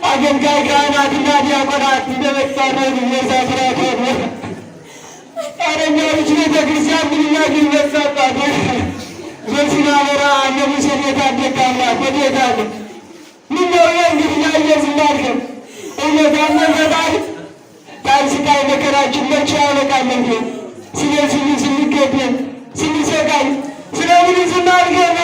አገልጋይ ካህናትና ዲያቆናት እንደመጣረው እየሳትራቶ አረኛ ልጅ ቤተክርስቲያን ምንኛ ግንበሳባት በሲናበራ ለሙሴን የታደቃላ በጌታለ ምነው እንግዲህ ያየዝናልከም እውነት አመንበታል ታንስቃይ መከራችን መቼ ያበቃል እንዴ? ስለዚህ ስንገደል ስንሰቃይ ስለምን ስናልገም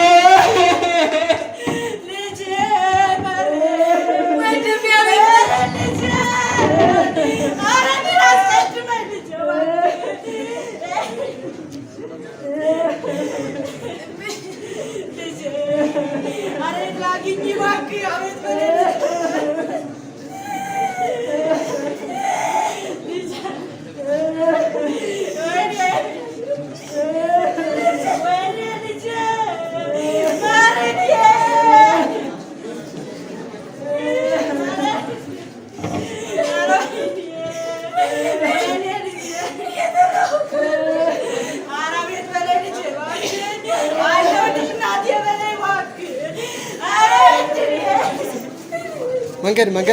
መንገድ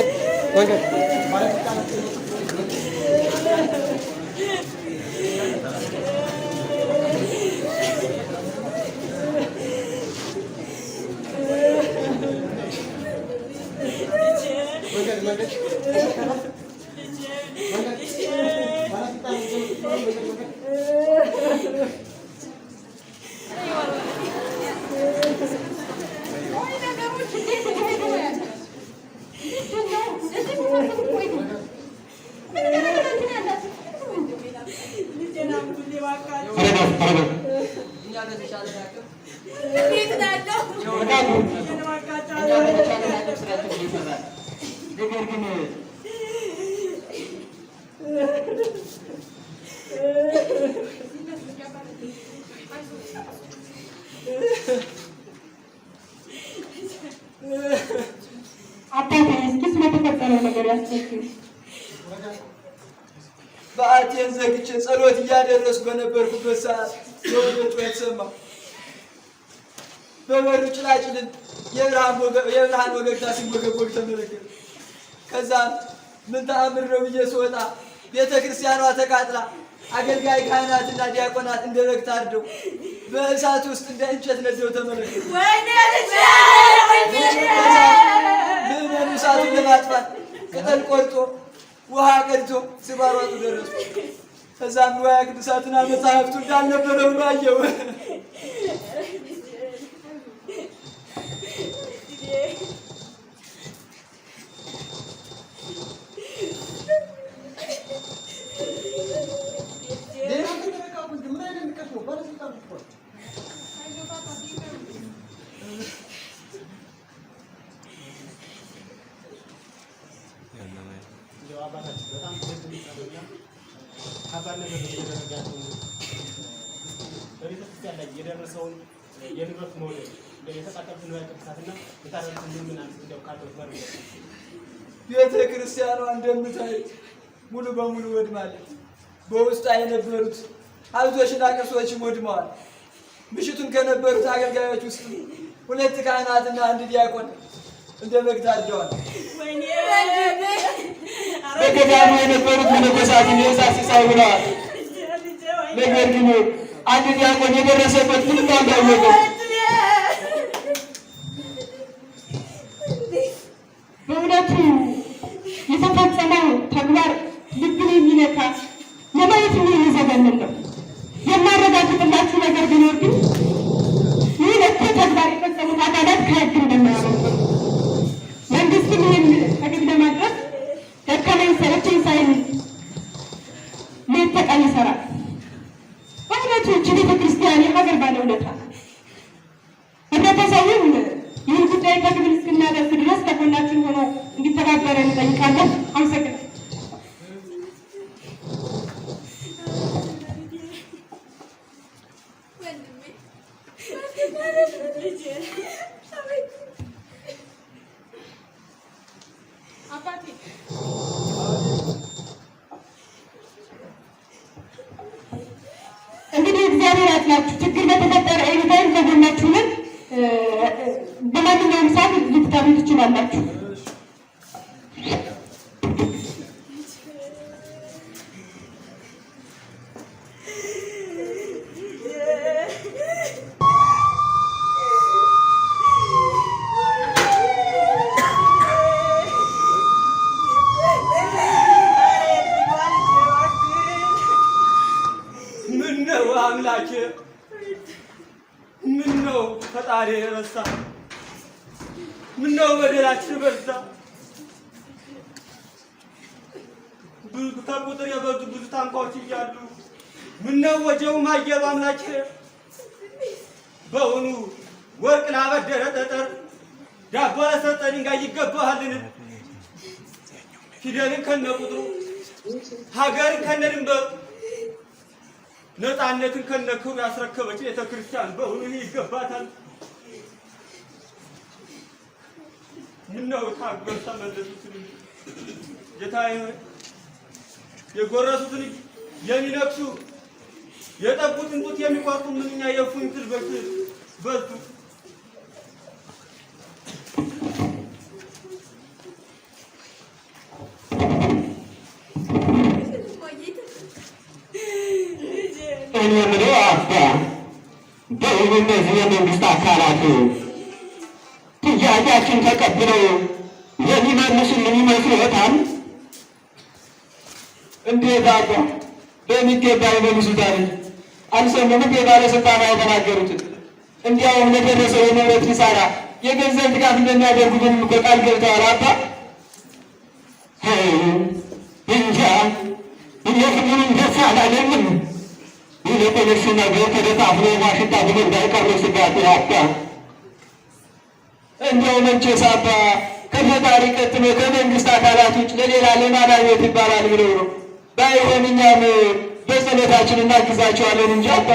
በአቴን ዘግቼ ጸሎት እያደረስኩ በነበርኩበት ሰዓት የወደቱ የተሰማ በበሩ ጭላጭልን የብርሃን ወገግታ ሲወገወግ ተመለከተ። ከዛም ምን ተአምር ነው ብዬ ስወጣ ቤተ ክርስቲያኗ ተቃጥላ አገልጋይ ካህናትና ዲያቆናት እንደ በግ ታርደው በእሳት ውስጥ እንደ እንጨት ነደው ተመለከተ። ምዕመኑ እሳቱን ለማጥፋት ቅጠል ቆርጦ ውሃ ቀድቶ ሲባሯጡ ደረሱ። ከዛም ንዋየ ቅድሳትና መጻሕፍቱ እንዳልነበረ ሆኖ አየው። የደረሰውን የንብረት መውደድ የተቃጠሉት ንዋየ ቅድሳትና የታረዱት ምእመናን እንደው ካለው ፈር ቤተ ክርስቲያኗ እንደምታዩት ሙሉ በሙሉ ወድማለች። በውስጧ የነበሩት ሀብቶችና ቅርሶችም ወድመዋል። ምሽቱን ከነበሩት አገልጋዮች ውስጥ 2 ካህናትና 1 ዲያቆን እንደ በግ ታርደዋል። በገዳሙ የነበሩት መነኮሳትን የእሳት ሲሳይ ብለዋል። ነገር ግን 1 ዲያቆን የደረሰበት ምንም አልታወቀም። በእውነቱ የተፈጸመው ተግባር ልብን የሚነካ ለማየት የሚዘገንን ነው። የማረጋግጥላችሁ ነገር ቢኖር ግን ይህ ለኮ ተግባር የፈጸሙት አካላት ከሕግ እንደማያመልጡ መንግስትም ይህን ከግብ ለማድረስ ደከመኝ ሰለቸኝ ሳይል ሌት ተቀን ይሰራል። በእውነቱ ይህች ቤተ ክርስቲያን የሀገር ባለውለታ ህብረተሰቡም ይህን ጉዳይ ከግብል እስክናደርስ ድረስ ከጎናችን ሆኖ እንዲተባበረን እንጠይቃለን። አመሰግናለሁ። እንግዲህ እግዚአብሔር ያጽናችሁ። ችግር በተፈጠረ ኤኒታይም ከጎናችሁ ነን። በማንኛውም ሰዓት ልታሉ ትችላላችሁ። አምላኬ ምነው ፈጣሪ ረሳ? ምነው በደላችን በዛ? ብዙ ከቁጥር የበዙ ብዙ ታንኳዎች እያሉ ምነው ወጀው ማየሉ? አምላኬ በእውኑ ወርቅ ላበደረ ጠጠር ዳቦ ለሰጠ ድንጋይ ይገባሃልን? ፊደልን ከነ ቁጥሩ ሀገርን ከነ ድንበሩ ነፃነትን ከነክብሩ ያስረከበች ቤተ ክርስቲያን በእውኑ ይገባታል? ምነው ታገር ተመለሱትን ጌታዬ ሆይ የጎረሱትን የሚነክሱ የጠቡትን ጡት የሚቆርጡ ምንኛ የፉኝት በዙ። እኔ የምለው አባ በእውኑ እነዚህ የመንግስት አካላት ጥያቄያችን ተቀብለው የሚመልሱልን ይመስልዎታል? እንዴት አባ በሚገባ ይመልሱታል። አልሰሙም? የባለስልጣን የተናገሩትን እንዲያውም ለደረሰው የንብረት ኪሳራ የገንዘብ ድጋፍ እንደሚያደርጉልን እኮ ቃል ገብተዋል። አባ እንጃ ሁሉንም ደስ አላለኝም። ይልቁንስ ነገር ተደፋፍሮ ዋሽንታ ብሎ እንዳይቀር ስጋት አባ። እንዲያው መቼስ አባ ከፈጣሪ ቀጥሎ ከመንግስት አካላት ውጭ ለሌላ ለማን አቤት ይባላል ብለው ነው። ባይሆን እኛም በጸሎታችን እናግዛቸዋለን እንጂ አባ።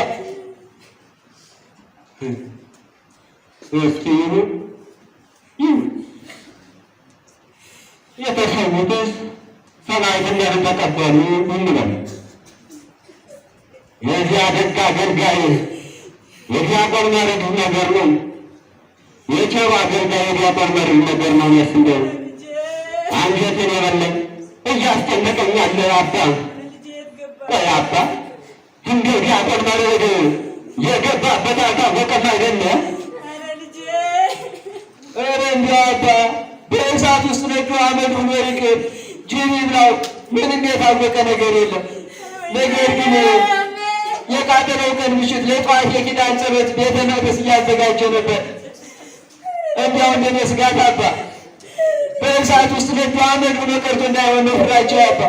እስኪ ይሁን የተሰዉትስ ሰማዕትነትን ተቀበሉ እንበል። የዚያ ደግ አገልጋይ የዲያቆን መርድ ነገር ነው። የቸሩ አገልጋይ የዲያቆን መርድ ነገር ነው። ያስንደው አንጀትን የበለኝ እያስጨነቀኝ ያለ አባ። ቆይ አባ እንደው ዲያቆን መርድ የገባበት አልታወቀም አይደለ? ኧረ እንዲያው አባ በእሳት ውስጥ ነጩ አመድ ሆኖ ይቅር ጅብ ይብላው ምንም የታወቀ ነገር የለም። ነገር ግን የቃጠለው ቀን ምሽት ለጠዋት የኪዳን ጸሎት ቤተ መቅደስ እያዘጋጀ ነበር። እንዲያው እንደኔ ስጋት አባ በእሳት ውስጥ ነጩ አመድ ሆኖ ቀርቶ እንዳይሆን ነው ፍራቸው አባ።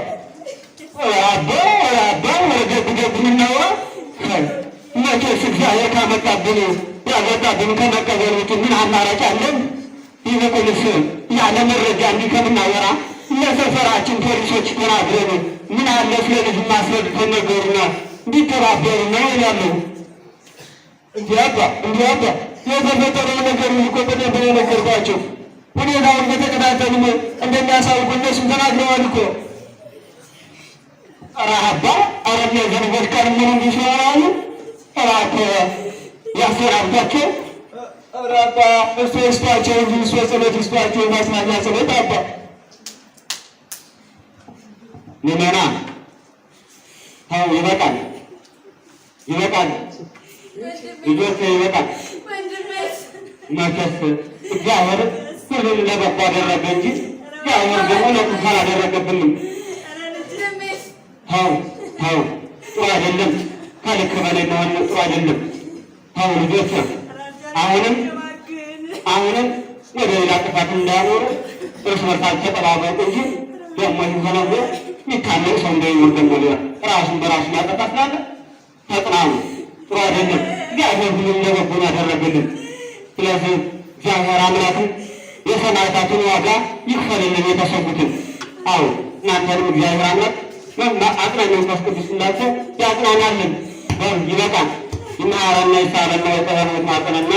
አባ ወደጉደጉን ነው መቼስ እግዚአብሔር ካመጣብን ያመጣብን ከመቀበል ውጭ ምን አማራጭ አለን? ይልቁንስ ያለ መረጃ እንዲህ ከምናወራ ለሰፈራችን ፖሊሶች ተናግረን ምን አለ ስለ ልጅ ማስረድተን ነገሩና እንዲተባበሩ ነው ይላሉ። እንዲህ አባ የተፈጠረው ነገር እኮ በደንብ ነው የነገርኳቸው። ሁኔታውን በተከታተሉ እንደሚያሳውቁ እነሱም ተናግረዋል እኮ። ኧረ አባ ኧረ እነዚህ ልጆች ቀን ምን እንዲሰራሉ እራኮ ያሰራባቸው። ኧረ አባ እሱ ይስጧቸው እንጂ እሱ ጸሎት ይስጧቸው፣ ማጽናኛ ጸሎት አባ። ምመና አዎ ይበቃል፣ ልጆች ይበቃል። መቼስ እግዚአብሔር ሁሉን ለበጎ አደረገ እንጂ እግዚአብሔር ደግሞ ለክፉ አላደረገብንም። ተው ጥሩ አይደለም፣ ከልክ በላይ መሆን ጥሩ አይደለም። ተው ልጆች አሁንም ወደ ሌላ ጥፋት እንዳያኖሩ እርስ በርሳቸው ተጠባበቁ እንጂ ደግሞ ይሆነው የሚታመን ሰው እንዳይኖር ደግሞ ራሱን በራሱ ያጠቃ ስላለ ተጥናኑ። ጥሩ አይደለም። እግዚአብሔር ሁሉም ለበጎ ያደረግልን። ስለዚህ እግዚአብሔር አምላክም የሰማዕታቱን ዋጋ ይክፈልልን፣ የተሰዉትን። አዎ እናንተንም እግዚአብሔር አምላክ አጽናኝ መንፈስ ቅዱስ እንዳቸው ያጽናናልን። ይበቃል። ይማረና ይሳለና የጠበብት ማጠንና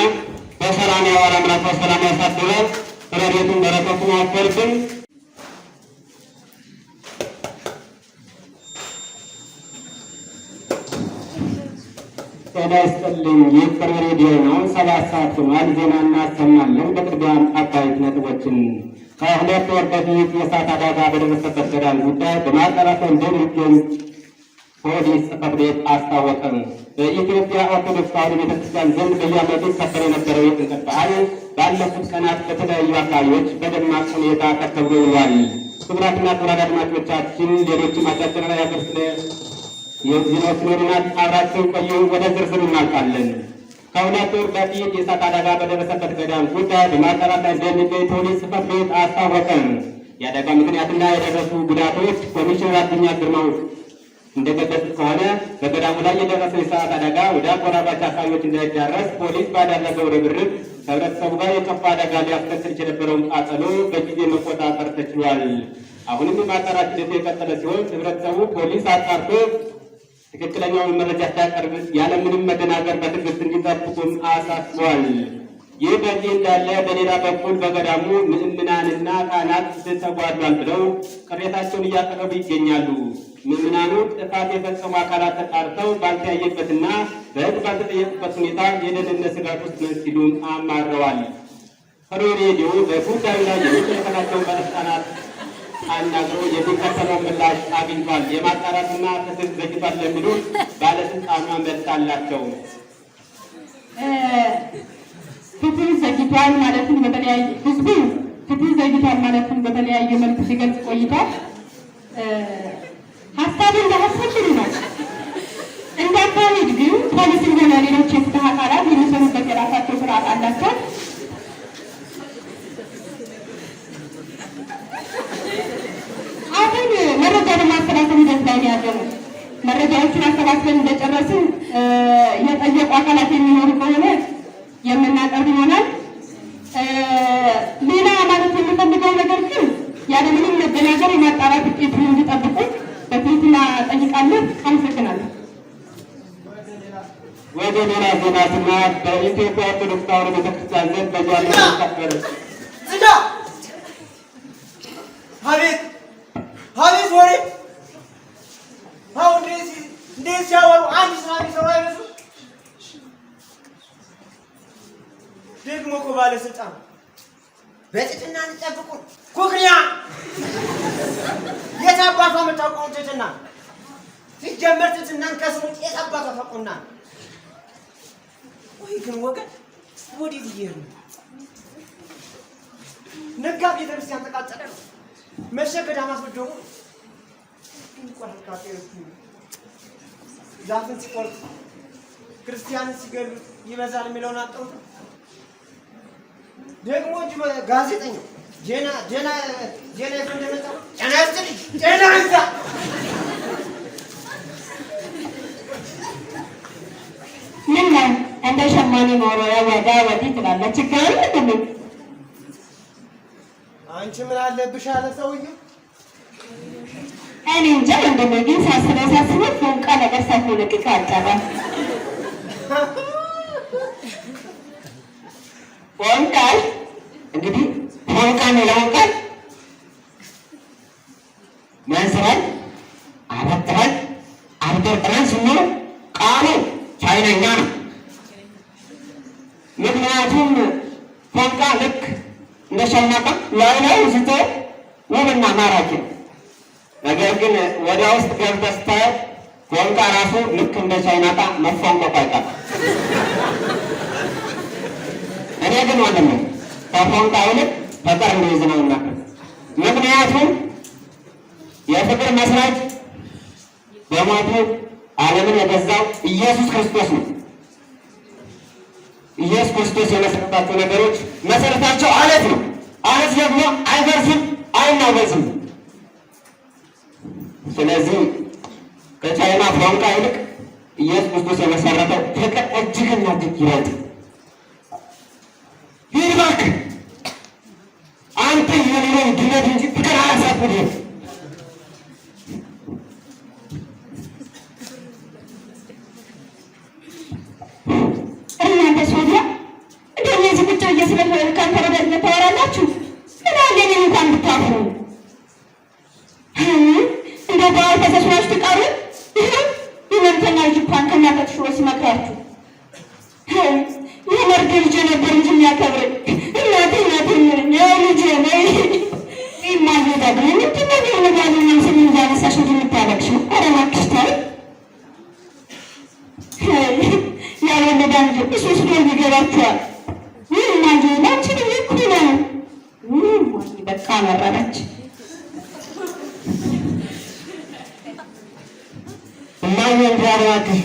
በሰላም ያዋል አምላክ በሰላም ያሳድረን። ረድኤቱን በረከቱን ያክብርብን። ጤና ይስጥልኝ። የፍቅር ሬዲዮ ነው። 7 ሰዓት ሆኗል። ዜና እናሰማለን። በቅድሚያም አበይት ነጥቦችን ከሁለት ወር በፊት የእሳት አደጋ በደረሰበት ገዳም ጉዳይ በማጣራት ላይ እንደሚገኝ ፖሊስ ጽሕፈት ቤት አስታወቀ። በኢትዮጵያ ኦርቶዶክስ ተዋሕዶ ቤተክርስቲያን ዘንድ በየዓመቱ ይከበር የነበረው የጥምቀት በዓል ባለፉት ቀናት በተለያዩ አካባቢዎች በደማቅ ሁኔታ ተከብሮ ውሏል። ክቡራትና ክቡራን አድማጮቻችን ሌሎችም አጫጭር የሀገር ዜናዎች ይኖሩናል። አብራችሁ ቆዩ። ወደ ዝርዝር እናልፋለን። ከሁለት ወር በፊት የእሳት አደጋ በደረሰበት ገዳም ጉዳይ በማጣራት ላይ እንደሚገኝ ፖሊስ ጽሕፈት ቤት አስታወቀ። የአደጋ ምክንያትና የደረሱ ጉዳቶች ኮሚሽነር አዱኛ ግርማው እንደገለጹት ከሆነ በገዳሙ ላይ የደረሰው የእሳት አደጋ ወደ አጎራባች አካባቢዎች እንዳይዳረስ ፖሊስ ባደረገው ርብርብ ከህብረተሰቡ ጋር የከፋ አደጋ ሊያስከትል የነበረውን ቃጠሎ በጊዜ መቆጣጠር ተችሏል። አሁንም የማጣራት ሂደቱ የቀጠለ ሲሆን ህብረተሰቡ ፖሊስ አጣርቶ ትክክለኛውን መረጃ ሲያቀርብ ያለምንም መደናገር በትዕግስት እንዲጠብቁም አሳስቧል። ይህ በዚህ እንዳለ በሌላ በኩል በገዳሙ ምዕምናንና ካህናት ተጓድሏል ብለው ቅሬታቸውን እያቀረቡ ይገኛሉ። ምዕምናኑ ጥፋት የፈጸሙ አካላት ተጣርተው ባልተያየበትና በሕግ ባልተጠየቁበት ሁኔታ የደህንነት ስጋት ውስጥ ነን ሲሉም አማረዋል። ፍቅር ሬዲዮ በጉዳዩ ላይ የሚመለከታቸውን ባለስልጣናት አናግሮ የሚከተለው ምላሽ አግኝቷል። የማጣራትና ፍትህ ዘግቷል ለሚሉት ባለስልጣኗ መልስ አላቸው። ፍትህ ዘግቷል ማለትን በተለያየ ህዝቡ ፍትህ ዘግቷል ማለትን በተለያየ መልክ ሲገልጽ ቆይቷል። ሀሳብን ለሀሳብ ይሉናል። እንደ አካባቢ ግን ፖሊስም ሆነ ሌሎች የፍትህ አካላት የሚሰሩበት የራሳቸው ስርዓት አላቸው። አሁን መረጃ በማሰባሰብ ሂደት ላይ ያለነው መረጃዎችን አሰባስበን እንደጨረስን የጠየቁ አካላት የሚኖሩ ከሆነ የምናቀርብ ይሆናል። ሌላ ማለት የምፈልገው ነገር ግን ያለምንም መደናገር የማጣራት ውጤቱን እንዲጠብቁ በትህትና ጠይቃለሁ። አመሰግናለሁ። ወደ ሌላ ዜና ስናት በኢትዮጵያ ኦርቶዶክስ ተዋሕዶ ቤተክርስቲያን ዘንድ በዚያለ ተከበር ዝጋ። አቤት አቤት ወሬ አሁን እንዴት ሲያወሩ አንድ ስራ የሚሰሩ አይመስሉ። ደግሞ እኮ ባለስልጣን በትህትና እንጠብቁ። ኩክሪያ የት አባቷ የምታውቀው ትህትና? ሲጀመር ትህትናን ከስሙ የት አባቷ ታውቀውና? ወይ ግን ወገን ወዴት እየሄዱ ነው? ነጋ ቤተክርስቲያን ተቃጠለ ነው። መሸ ገዳም አስወደሙ። ዛፍን ሲቆርጥ ክርስቲያንን ሲገሉ ይበዛል የሚለውን አጣሁት። ደግሞ እንጂ ጋዜጠኛው ጀና ይዞ እንደመጣ ጨና ያስጥልኝ ጨና ይዛ ምን ነው እንደ ሸማኔ ኖሮያ ወዳ ወዲህ ትላለች። ችግር የለም። አንቺ ምን አለብሽ አለ ሰውዬው። እኔ እንጃ ወንድሜ ግን ሳስበው ፎንቃ ነገር ሳይሆንልቅ አልቀረም። ፎንቃል እንግዲህ ፎንቃ የሚለውን ቃል መንስራል፣ አበጥራል፣ አብጠርጥራል ስንል ቃሉ ቻይነኛ ነው። ምክንያቱም ፎንቃ ልክ እንደ ሸማቃ ላይ ስቶ ውብና ማራኪ ነው። ነገር ግን ወደ ውስጥ ገብተህ ስታየው ፎንቃ ራሱ ልክ እንደ ቻይናቃ መፎንቆቅ አይቀርም። እኔ ግን ወንድሜ ከፎንቃ ይልቅ ፍቅር እንዲይዝ ነው እና ምክንያቱም የፍቅር መስራች በሞቱ ዓለምን የገዛው ኢየሱስ ክርስቶስ ነው። ኢየሱስ ክርስቶስ የመሰረታቸው ነገሮች መሰረታቸው አለት ነው። አለት ደግሞ አይፈርስም፣ አይናወዝም። ስለዚህ ከቻይና ፎንቃ ይልቅ ኢየሱስ ክርስቶስ የመሰረተው ፍቅር እጅግና እጅግ ይበልጥ። ይህ እባክህ አንተ የሌለውን ድነት እንጂ ፍቅር አያሳብድህም። እናንተ ሶዲያ እንደዚህ ብቻ እየስለ ካንተረደ ተወራላችሁ። ምን አለ እኔን እንኳን ብታፍሩ እንደ ባል ተሰስዋሽ ትቀሩ። ይህ የመምተኛ ልጅ እንኳን ከእናንተ ሽሮ ሲመክራችሁ አመረረች። እማዬ እንዲያረጋግሽ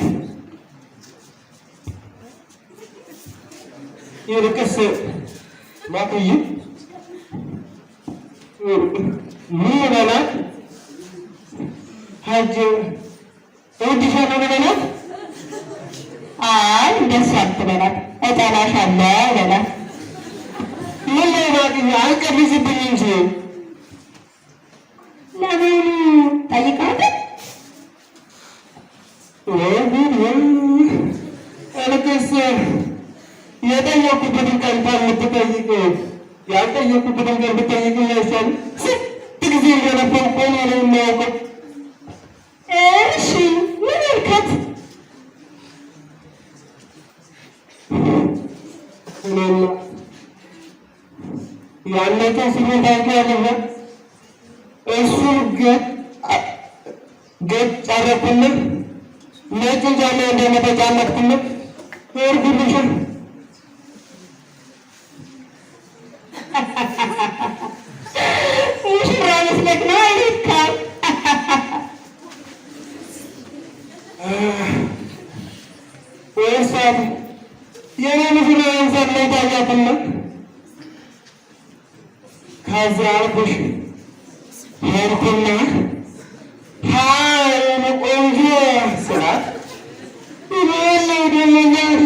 ይልቅስ ማክይ ምን በላት ሀጅ እወድሻለሁ በላት። አይ እንደሱ አትበላት፣ እጠላሻለሁ በላት። ምን ላይ ማግኘ አልቀልጅብኝ እንጂ ለምኑ ጠይቃት። እልቅስ የጠየኩበትን ቀን ከምትጠይቅ ያልጠየኩበትን ቀን ብትጠይቅ አይሻልም? ስንት ጊዜ እንደነበርኩ እኮ ነው የማያውቀው። እሺ ምን እልከት? እኔማ ያለቀው ስሜት አይታለሁ። እሱን ገጭ አደረኩልህ። ነጩን ጫማ እንደተጫመትኩልህ ሄድኩልሽ። ሙሽራ መስለክ ነው አይልካም። ወይሳት የኔ ሙሽራ እንሰት ላይ ታያትና ከዚያ አልኩሽ ሄድኩና ሀይል ቆንጆ ስላት ይበለ ደመኛት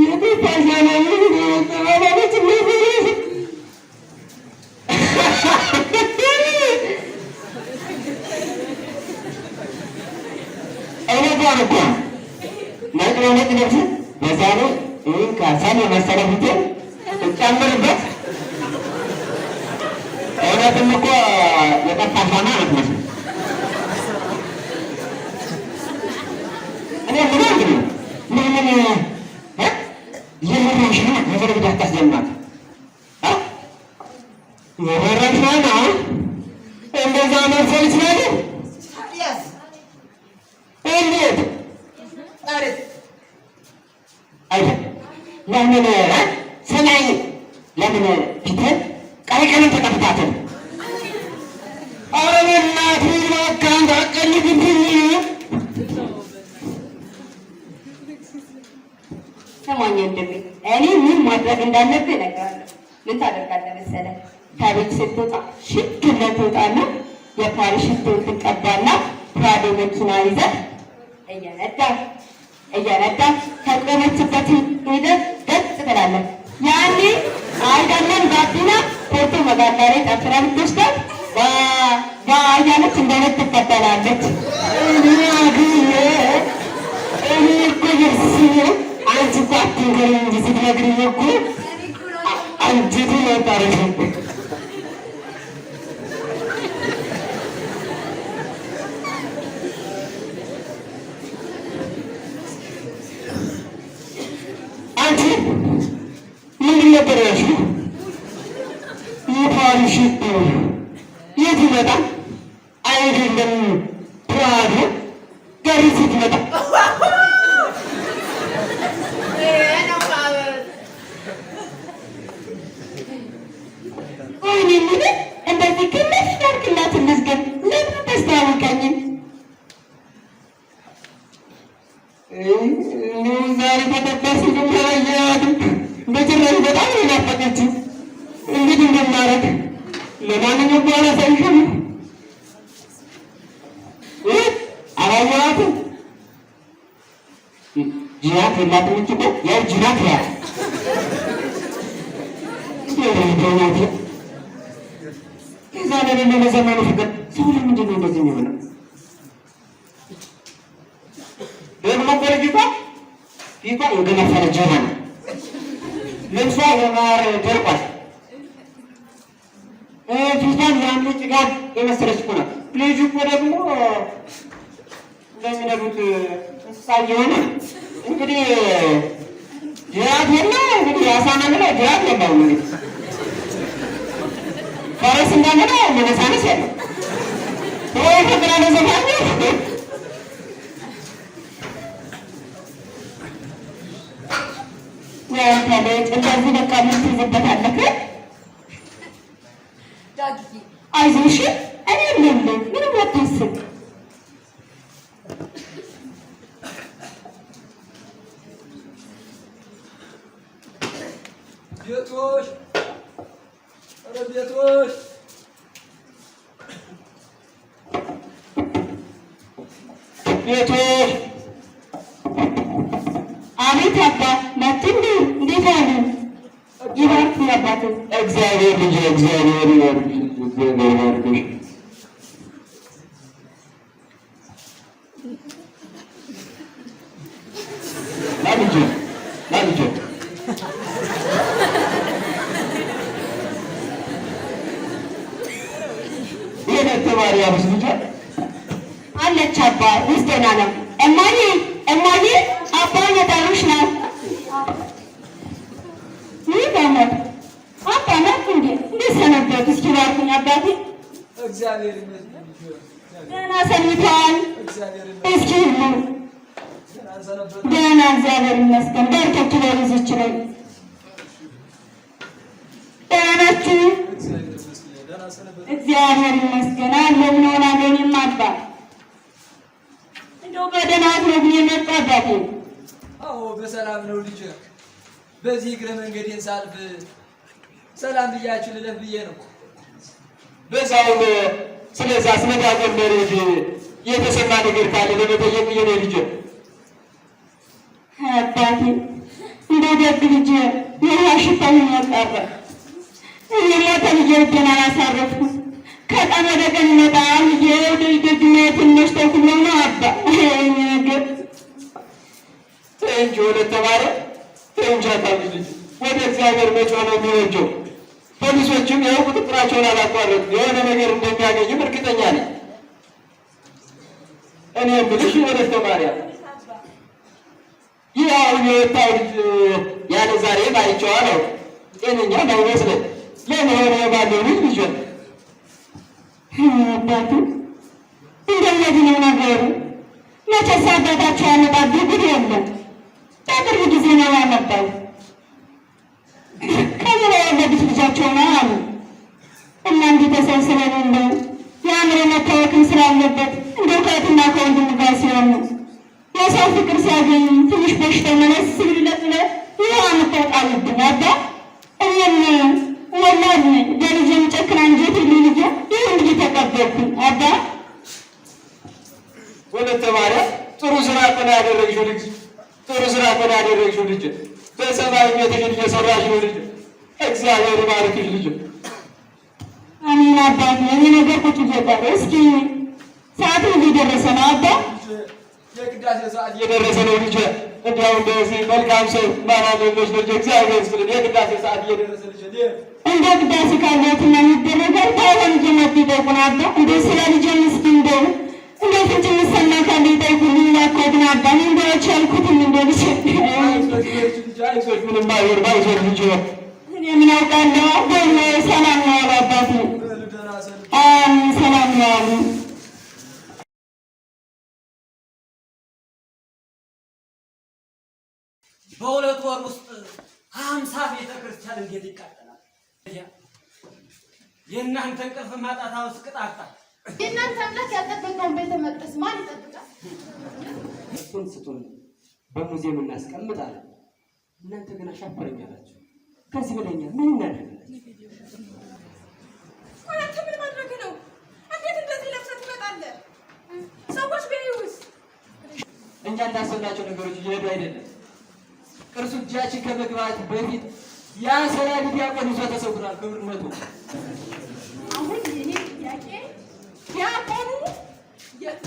የቤታሻለ ተባባለች። እውነቷን እኮ ነጭ በነጭ ለብስ በዛ ላይ ይህን ከሰል የመሰለ ፊቴ እጨምርበት። እውነትም እኮ የጠፋሻና አትመስል። እኔ ምን እንግዲህ ምን የመራሽና መዘረግዳ አታስጀምራት። የመራሽና እንደዛ መርሰል ይችላሉ። እንዴት አይደል? ለምን ሰማይ ለምን ፊትህን ቀይ ቀለም ተቀብታትን? ኧረ በእናትህ እባክህ አንተ አትቀልድብኝ። ሰማኝ ወንድሜ፣ እኔ ምን ማድረግ እንዳለብህ እነግርሃለሁ። ምን ታደርጋለህ መሰለህ? ከቤት ስትወጣ ሽክ ብለህ ትወጣና የፓሪስ ሽቶ ትቀባና ፕራዶ መኪና ይዘህ እየነዳህ ከቆመችበት ሄደህ ደስ ትላለህ። ያኔ አይደለም ጋቢና ፎቶ መጋላ ላይ ጠፍረህ ብትወስዳት እያለች እንደሆነ ትከተላለች። እኔ እኮ አንቺ እኮ አትንገሪኝ እንጂ ስትነግሪኝ እኮ አንጀቴ መጣረሽ። አንቺ ምንድን ነበር ያልሽው? የፓሪስ ሽቶ የት ይመጣል? አይደለም ፕራዶ ጋሪ ስትመጣ ወይኔ ምን እንደዚህ ክለሽ ዳርክላት እንዝገን ለምን ታስተዋውቀኝም? ዛሬ ተጠባሲ ድንበረያት በጭራሽ በጣም ነው ናፈቀችኝ። እንግዲህ እንደማረግ ለማንኛውም በኋላ ሳይሽም አላየኋትም። ጅራት የላትም እንጂ እኮ ያው ጅራት ያል ሆናት የዛ ለሌለ ለዘመኑ ፍቅር ሰው ለምንድን ነው እንደዚህ የሚሆነው? ደግሞ ቆልጅቷ ፊቷ የገነፈለ ጀማ ነው። ልብሷ የማር ደርቋል። ፊቷን የአምሮ ጭጋግ የመሰለች እኮ ናት። ልጁ እኮ ደግሞ እንደሚነዱት እንስሳ እየሆነ እንግዲህ ጅራት የለ እንግዲህ ያሳመን ላይ ጅራት የለው እንግዲህ ፈረስ እንዳለ መነሳነስ ያለው ወይ ፍቅር ለዘፋኝ እንደዚህ በቃ ምን ትይዝበታለህ? ዳግዬ አይዞሽ፣ እኔ የለም ምንም አታስብ። ቤቶች ኧረ ቤቶች ቤቶች አቤት አባ መጡ እንዴ? እንዴት አሉ? ይባርክ አባት። እግዚአብሔር ልጅ እግዚአብሔር ይባርክሽ፣ እግዚአብሔር ይባርክሽ። ናልጅ ናልጅ የነተ ማርያምስ ልጅ አለች አባ ውስጥ ደህና ነው። እማዬ እማዬ አባ እየጠሩሽ ነው። ይህ በእውነት አባ ናት እንዴ? እንዴት ሰነበቱ? እስኪ ባርኩኝ አባቴ። እግዚአብሔር ይመስገን። ደህና ሰንብተዋል? እግዚአብሔር እስኪ ሁሉ ደህና ሰነበቱ። ደህና እግዚአብሔር ይመስገን። በርከት በሉ እዚች ላይ ደህና ናችሁ? እግዚአብሔር ይመስገን። ደህና ሰነበቱ። እግዚአብሔር ይመስገን። አለሁ ምን ሆናለሁ? እኔማ አባ እንደው በደህና ነው ግን የመጣ አባቴ። አዎ በሰላም ነው ልጅ። በዚህ እግረ መንገዴን ሳልፍ ሰላም ብያችሁ ልለፍ ብዬ ነው። በዛውም ስለዛ ስለዳጎን መሬት የተሰማ ነገር ካለ ለመጠየቅ ብዬ ነው ልጅ። አባቴ እንደው ደግ ልጅ የውሃ ሽታ ሆኖ ቀረ። እኔማ ልጄ እጄን አላሳረፍኩም። ከቀን ወደ ቀን ይመጣል ልጄ ወደ ልጆች ትንሽ ተኩሎ ነው አባ ይሄ ነገር እንጂ ወደ ተማረ እንጃታል ልጅ ወደ እግዚአብሔር መጮ ነው የሚወጀው። ፖሊሶችም ያው ቁጥጥራቸውን አላቋረጡ የሆነ ነገር እንደሚያገኝም እርግጠኛ ነኝ። እኔ የምልሽ ወደ ተማሪያ ይህ አሁን የወጣው ልጅ ያለ ዛሬ ባይቼዋለሁ። ጤነኛ ባይመስለኝ ለመሆኑ ባለው ልጅ ልጅ አባቱ እንደዚህ ነው ነገሩ። መቼስ አባታቸው ያመጣብህ ጉድ የለም። በቅርብ ጊዜ ነው ያመጣው። ከዚህ ላይ የወለዱት ልጃቸው ነው አሉ እና እንዲህ ተሰብስበን እንደው የአእምሮ መታወክም ስላለበት እንደው ከእህትና ከወንድሙ ጋር ሲሆን የሰው ፍቅር ሲያገኝ ትንሽ በሽታው መለስ ብልለት ብለት ይህ አምታውቃልብን አባ እኔም ወላድ ነኝ። በልጄ የምጨክን አንጀት የለኝ ልጄ ይህን ልጅ ተቀበልኩኝ አባ። ወለተ ማርያም ጥሩ ስራ እኮ ነው ያደረግሽው ልጅ፣ ጥሩ ስራ እኮ ነው ያደረግሽው ልጅ። በሰማይ ቤትሽን እየሰራሽ ነው ልጅ። እግዚአብሔር ይባርክሽ ልጅ። አሜን አባቴ። እኔ ነገር ቁጭ ይገባል። እስኪ ሰዓቱ እየደረሰ ነው አባ። የቅዳሴ ሰዓት እየደረሰ ነው ልጅ። እንዲያው እንደዚህ መልካም ሰው ማናለሎች ልጅ እግዚአብሔር ይስጥልን። የቅዳሴ ሰዓት እየደረሰ ልጅ እንደ ቅዳሴ ካለትና የሚደረጋል ባይሆን ጀመት ይጠይቁን አባ። እንደ ስለ ልጅ ምስኪ እንደው እንደ ፍንጭ የሚሰማ ካለ ይጠይቁልኝ እባክዎትን አባ። እኔ እንደው አልቻልኩትም እንደ ልጅ። አይዞሽ ምንም አይሆን አይዞሽ ልጅ። እኔ ምን አውቃለሁ አባ። ሰላም ነው ያሉ አባቴ። ደህና ሰንብቱ። አሜን ሰላም ነው ያሉ። በሁለት ወር ውስጥ 50 ቤተ ክርስቲያን እንዴት ይቃጠላል? የእናንተ እንቅልፍ ማጣት አውስ ቅጣጣ። የእናንተ አምላክ ያልጠበቀውን ቤተ መቅደስ ማን ይጠብቃል? እሱን ስጡን በሙዚየም እናስቀምጣለን። እናንተ ግን አሻፈረኝ አላችሁ። ከዚህ በላይኛ ምን እናደርጋለን? ቆይ አንተ ምን ማድረግ ነው? እንዴት እንደዚህ ለብሰህ ትመጣለህ? ሰዎች ቢያዩስ? እኛ እንዳሰብናቸው ነገሮች እየሄዱ አይደለም። ቅርሱ እጃችን ከመግባት በፊት ያ ሰላዲ ዲያቆን ይዞ ተሰውሯል። ክብር መቶ አሁን የኔ ጥያቄ ዲያቆኑ የት